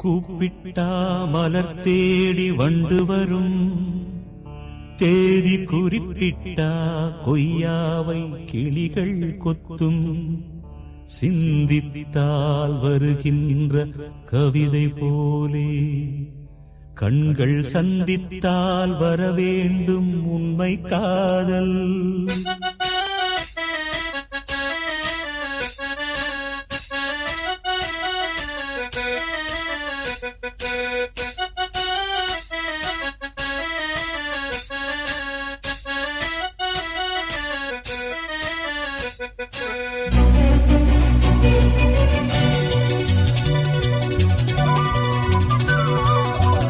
கூப்பிட்டா மலர் தேடி வண்டு வரும், தேதி குறிப்பிட்டா கொய்யாவை கிளிகள் கொத்தும். சிந்தித்தால் வருகின்ற கவிதை போலே கண்கள் சந்தித்தால் வரவேண்டும் உண்மை காதல்.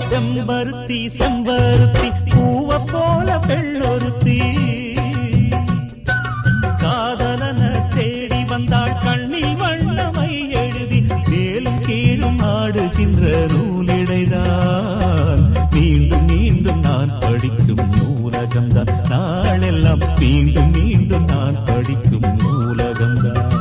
செம்பருத்தி செம்பருத்தி பூவ போல பெண்ணொருத்தி, காதலன தேடி வந்தாள் கண்ணில் வண்ணமை எழுதி. மேலும் கீழும் ஆடுகின்ற நூலிடைதான் மீண்டும் மீண்டும் நான் படிக்கும் நூலகம்தான். நாளெல்லாம் மீண்டும் மீண்டும் நான் படிக்கும் நூலகம்தான்.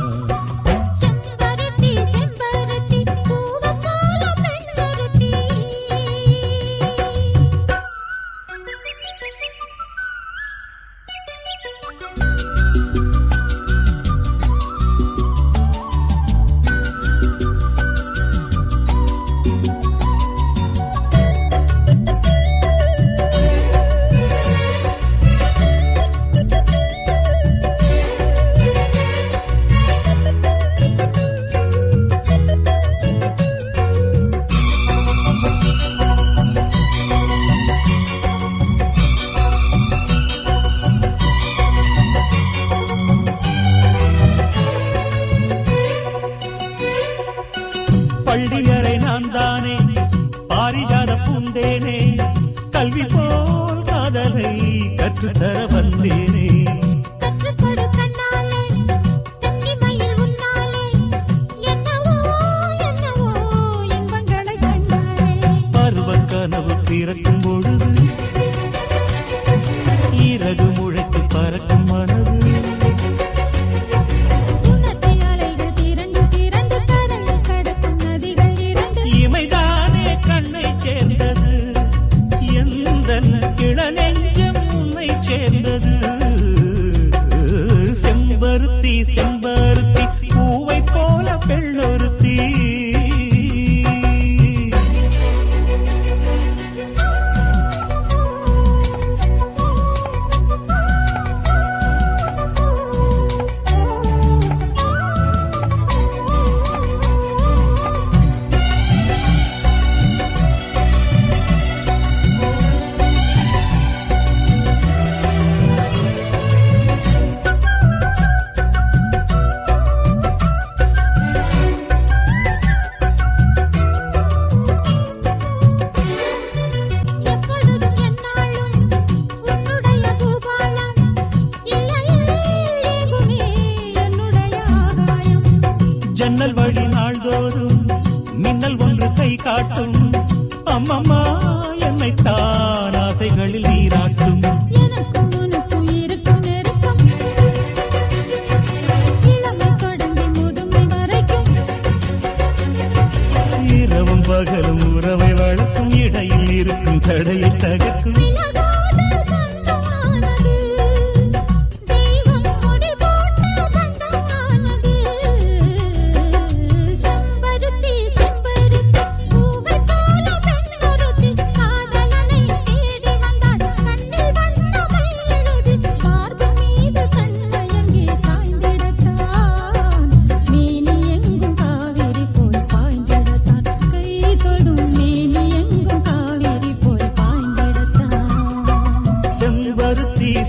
பள்ளியறை நான் தானே பாரிஜாத பூந்தேனே, கல்வி போல் காதலை கற்றுத்தர வந்தேனே. பருவ கனவு பிறக்கும் பொழுது இறகு முளைத்து பறக்கும் மனது. செம்பருத்தி செம்பருத்தி பூவை போல பெண்ணொருத்தி. ஜன்னல் வழி நாள்தோறும் மின்னல் ஒன்று கை காட்டும். அம்மம்மா என்னைத்தான் ஆசைகளில் நீராட்டும். இரவும் பகலும் உறவை வளர்க்கும், இடையில் இருக்கும் தடையை தகர்க்கும்.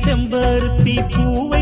செம்பருத்தி பூவை